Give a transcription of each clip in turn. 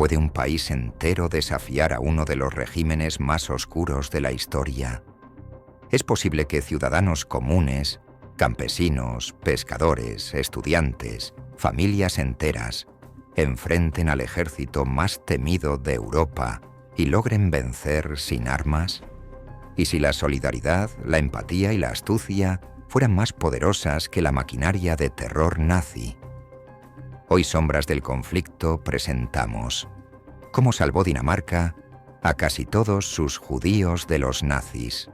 ¿Puede un país entero desafiar a uno de los regímenes más oscuros de la historia? ¿Es posible que ciudadanos comunes, campesinos, pescadores, estudiantes, familias enteras, enfrenten al ejército más temido de Europa y logren vencer sin armas? ¿Y si la solidaridad, la empatía y la astucia fueran más poderosas que la maquinaria de terror nazi? Hoy, Sombras del Conflicto, presentamos cómo salvó Dinamarca a casi todos sus judíos de los nazis.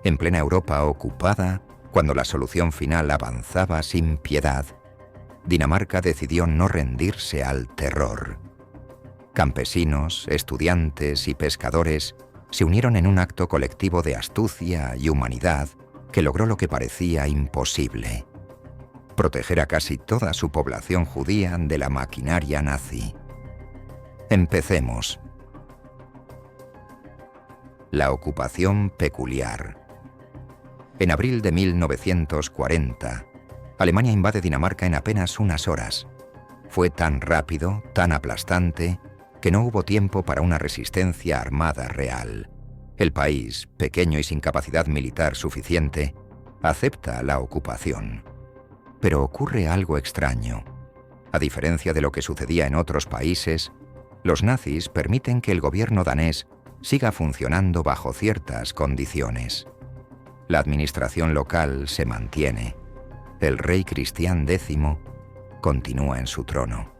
En plena Europa ocupada, cuando la solución final avanzaba sin piedad, Dinamarca decidió no rendirse al terror. Campesinos, estudiantes y pescadores se unieron en un acto colectivo de astucia y humanidad que logró lo que parecía imposible: proteger a casi toda su población judía de la maquinaria nazi. Empecemos. La ocupación peculiar. En abril de 1940, Alemania invade Dinamarca en apenas unas horas. Fue tan rápido, tan aplastante, que no hubo tiempo para una resistencia armada real. El país, pequeño y sin capacidad militar suficiente, acepta la ocupación. Pero ocurre algo extraño. A diferencia de lo que sucedía en otros países, los nazis permiten que el gobierno danés siga funcionando bajo ciertas condiciones. La administración local se mantiene. El rey Cristián X continúa en su trono.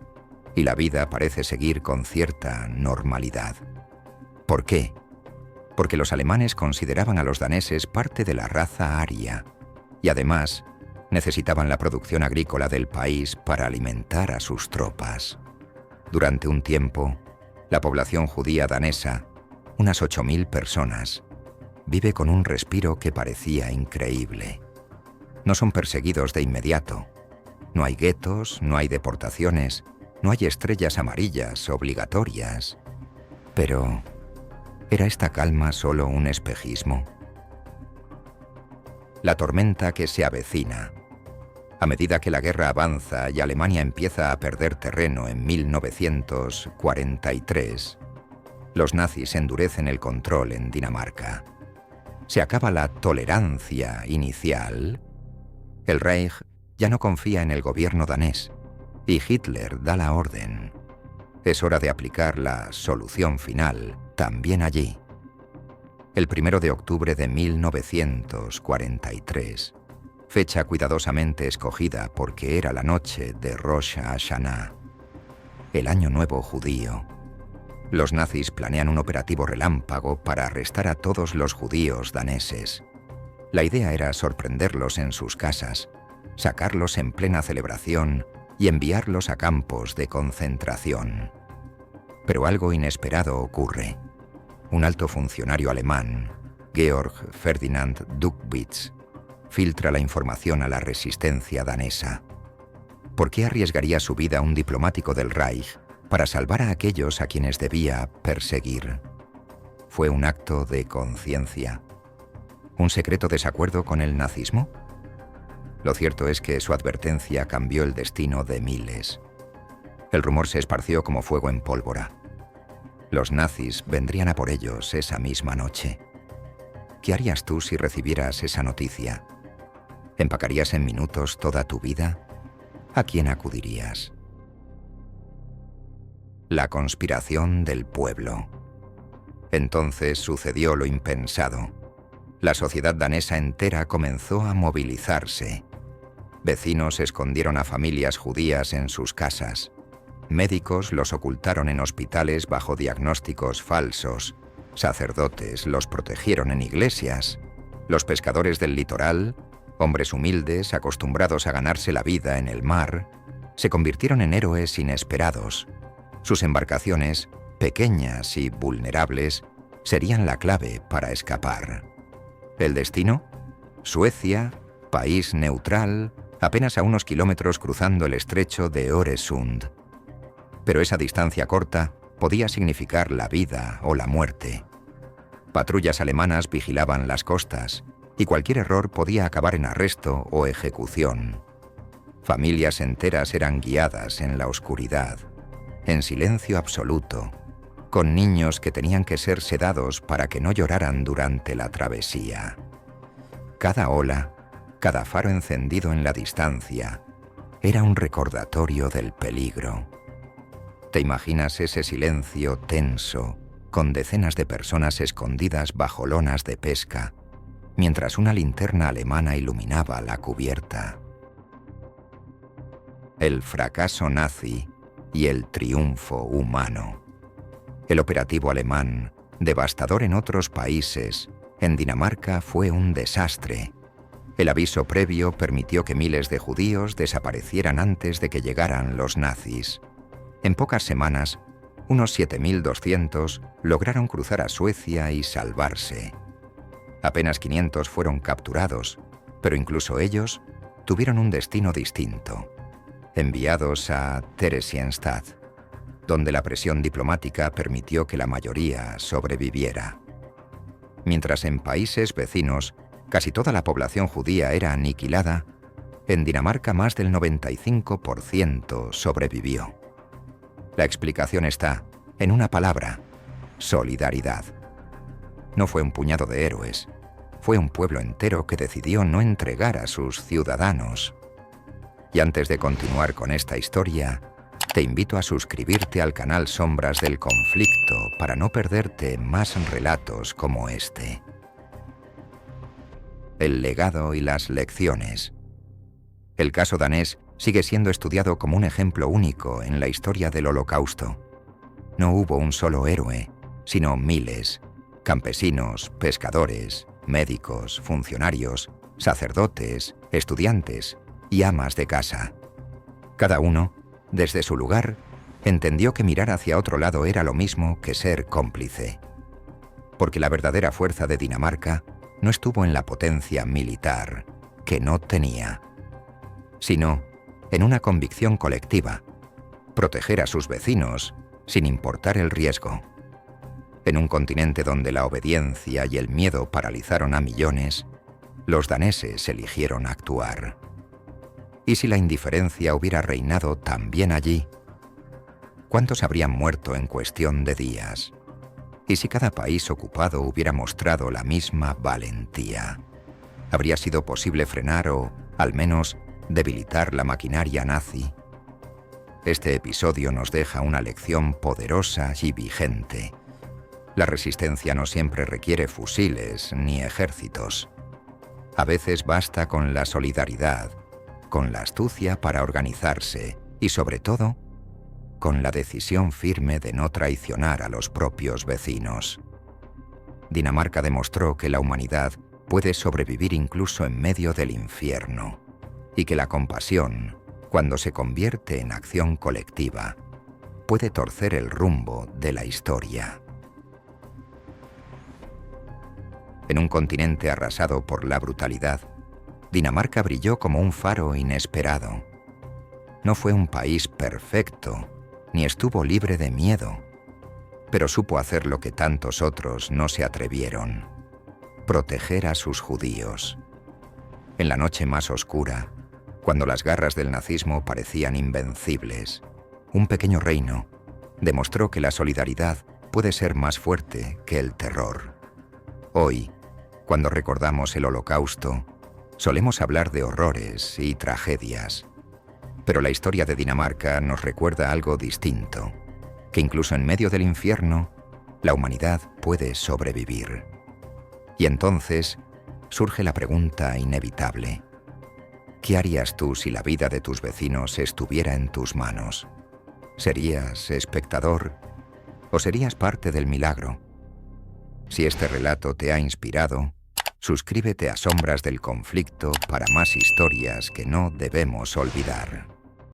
Y la vida parece seguir con cierta normalidad. ¿Por qué? Porque los alemanes consideraban a los daneses parte de la raza aria, y además necesitaban la producción agrícola del país para alimentar a sus tropas. Durante un tiempo, la población judía danesa, unas 8.000 personas, vive con un respiro que parecía increíble. No son perseguidos de inmediato. No hay guetos, no hay deportaciones, no hay estrellas amarillas obligatorias. Pero, ¿era esta calma solo un espejismo? La tormenta que se avecina. A medida que la guerra avanza y Alemania empieza a perder terreno en 1943, los nazis endurecen el control en Dinamarca. Se acaba la tolerancia inicial. El Reich ya no confía en el gobierno danés y Hitler da la orden. Es hora de aplicar la solución final también allí. El 1 de octubre de 1943, fecha cuidadosamente escogida porque era la noche de Rosh Hashanah, el Año Nuevo judío, los nazis planean un operativo relámpago para arrestar a todos los judíos daneses. La idea era sorprenderlos en sus casas, sacarlos en plena celebración y enviarlos a campos de concentración. Pero algo inesperado ocurre. Un alto funcionario alemán, Georg Ferdinand Duckwitz, filtra la información a la resistencia danesa. ¿Por qué arriesgaría su vida un diplomático del Reich para salvar a aquellos a quienes debía perseguir? ¿Fue un acto de conciencia? ¿Un secreto desacuerdo con el nazismo? Lo cierto es que su advertencia cambió el destino de miles. El rumor se esparció como fuego en pólvora. Los nazis vendrían a por ellos esa misma noche. ¿Qué harías tú si recibieras esa noticia? ¿Empacarías en minutos toda tu vida? ¿A quién acudirías? La conspiración del pueblo. Entonces sucedió lo impensado. La sociedad danesa entera comenzó a movilizarse. Vecinos escondieron a familias judías en sus casas. Médicos los ocultaron en hospitales bajo diagnósticos falsos. Sacerdotes los protegieron en iglesias. Los pescadores del litoral, hombres humildes acostumbrados a ganarse la vida en el mar, se convirtieron en héroes inesperados. Sus embarcaciones, pequeñas y vulnerables, serían la clave para escapar. ¿El destino? Suecia, país neutral, apenas a unos kilómetros cruzando el estrecho de Øresund. Pero esa distancia corta podía significar la vida o la muerte. Patrullas alemanas vigilaban las costas, y cualquier error podía acabar en arresto o ejecución. Familias enteras eran guiadas en la oscuridad. en silencio absoluto, con niños que tenían que ser sedados para que no lloraran durante la travesía. Cada ola, cada faro encendido en la distancia, era un recordatorio del peligro. ¿Te imaginas ese silencio tenso, con decenas de personas escondidas bajo lonas de pesca, mientras una linterna alemana iluminaba la cubierta? El fracaso nazi y el triunfo humano. El operativo alemán, devastador en otros países, en Dinamarca fue un desastre. El aviso previo permitió que miles de judíos desaparecieran antes de que llegaran los nazis. En pocas semanas, unos 7.200 lograron cruzar a Suecia y salvarse. Apenas 500 fueron capturados, pero incluso ellos tuvieron un destino distinto. Enviados a Theresienstadt, donde la presión diplomática permitió que la mayoría sobreviviera. Mientras en países vecinos casi toda la población judía era aniquilada, en Dinamarca más del 95% sobrevivió. La explicación está en una palabra: solidaridad. No fue un puñado de héroes, fue un pueblo entero que decidió no entregar a sus ciudadanos. Y antes de continuar con esta historia, te invito a suscribirte al canal Sombras del Conflicto para no perderte más relatos como este. El legado y las lecciones. El caso danés sigue siendo estudiado como un ejemplo único en la historia del Holocausto. No hubo un solo héroe, sino miles: campesinos, pescadores, médicos, funcionarios, sacerdotes, estudiantes y amas de casa. Cada uno, desde su lugar, entendió que mirar hacia otro lado era lo mismo que ser cómplice. Porque la verdadera fuerza de Dinamarca no estuvo en la potencia militar, que no tenía, sino en una convicción colectiva: proteger a sus vecinos sin importar el riesgo. En un continente donde la obediencia y el miedo paralizaron a millones, los daneses eligieron actuar. ¿Y si la indiferencia hubiera reinado también allí? ¿Cuántos habrían muerto en cuestión de días? ¿Y si cada país ocupado hubiera mostrado la misma valentía? ¿Habría sido posible frenar o, al menos, debilitar la maquinaria nazi? Este episodio nos deja una lección poderosa y vigente. La resistencia no siempre requiere fusiles ni ejércitos. A veces basta con la solidaridad, con la astucia para organizarse y, sobre todo, con la decisión firme de no traicionar a los propios vecinos. Dinamarca demostró que la humanidad puede sobrevivir incluso en medio del infierno, y que la compasión, cuando se convierte en acción colectiva, puede torcer el rumbo de la historia. En un continente arrasado por la brutalidad, Dinamarca brilló como un faro inesperado. No fue un país perfecto, ni estuvo libre de miedo, pero supo hacer lo que tantos otros no se atrevieron: proteger a sus judíos. En la noche más oscura, cuando las garras del nazismo parecían invencibles, un pequeño reino demostró que la solidaridad puede ser más fuerte que el terror. Hoy, cuando recordamos el Holocausto, solemos hablar de horrores y tragedias, pero la historia de Dinamarca nos recuerda algo distinto: que incluso en medio del infierno, la humanidad puede sobrevivir. Y entonces surge la pregunta inevitable: ¿qué harías tú si la vida de tus vecinos estuviera en tus manos? ¿Serías espectador o serías parte del milagro? Si este relato te ha inspirado, suscríbete a Sombras del Conflicto para más historias que no debemos olvidar.